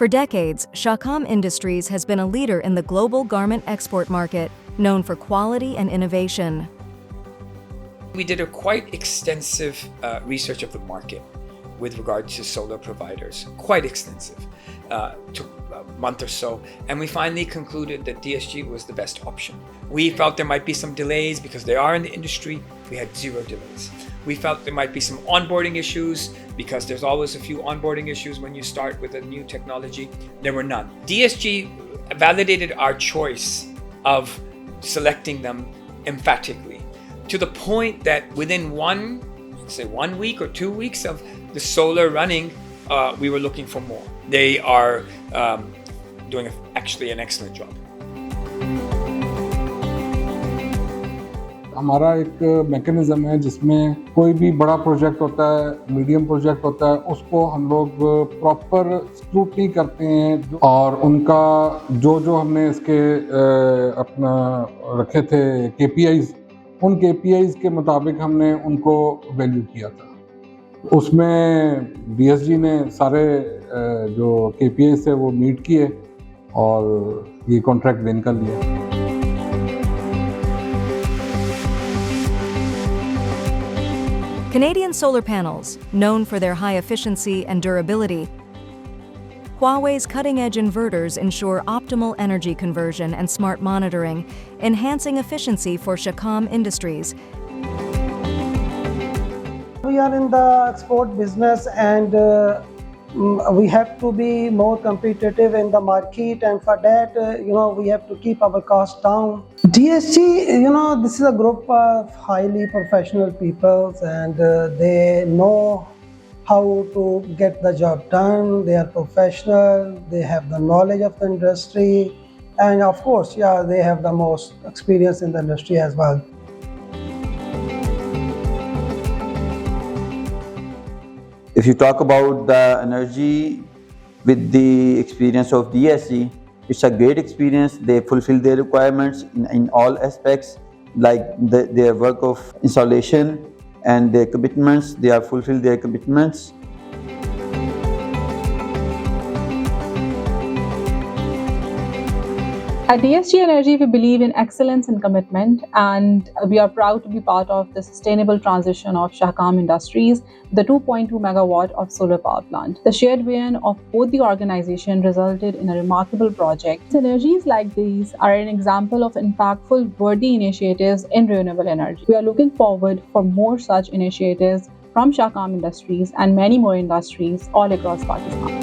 For decades, Shahkam Industries has been a leader in the global garment export market, known for quality and innovation. We did a quite extensive research of the market with regard to solar providers, quite extensive. Took a month or so, and we finally concluded that DSG was the best option. We felt there might be some delays because they are in the industry. We had zero delays. We felt there might be some onboarding issues because there's always a few onboarding issues when you start with a new technology. There were none. DSG validated our choice of selecting them emphatically, to the point that within 1 week or 2 weeks of the solar running, we were looking for more. They are doing actually an excellent job. हमारा एक mechanism है जिसमें कोई भी बड़ा project होता है, medium project होता है, उसको हम लोग प्रॉपर स्क्रूटनी करते हैं और उनका जो हमने इसके अपना रखे थे KPIs, उन KPIs के मुताबिक हमने उनको वैल्यू किया था। उसमें DSG ने सारे जो KPIs थे वो मीट किए और ये कॉन्ट्रैक्ट विन कर लिया। Canadian solar panels, known for their high efficiency and durability, Huawei's cutting-edge inverters ensure optimal energy conversion and smart monitoring, enhancing efficiency for Shahkam Industries. We are in the export business and we have to be more competitive in the market, and for that, we have to keep our costs down. DSG, this is a group of highly professional people, and they know how to get the job done. They are professional, they have the knowledge of the industry, and of course, they have the most experience in the industry as well. If you talk about the energy with the experience of DSG, it's a great experience. They fulfill their requirements in all aspects, like their work of installation and their commitments. They have fulfilled their commitments. At DSG Energy, we believe in excellence and commitment, and we are proud to be part of the sustainable transition of Shahkam Industries, the 2.2 megawatt of solar power plant. The shared vision of both the organization resulted in a remarkable project. Synergies like these are an example of impactful, worthy initiatives in renewable energy. We are looking forward for more such initiatives from Shahkam Industries and many more industries all across Pakistan.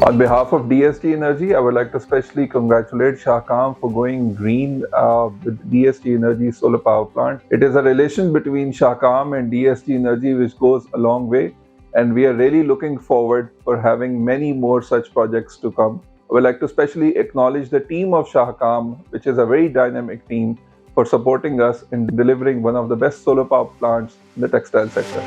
On behalf of DSG Energy, I would like to especially congratulate Shahkam for going green with DSG Energy solar power plant. It is a relation between Shahkam and DSG Energy which goes a long way, and we are really looking forward for having many more such projects to come. I would like to especially acknowledge the team of Shahkam, which is a very dynamic team, for supporting us in delivering one of the best solar power plants in the textile sector.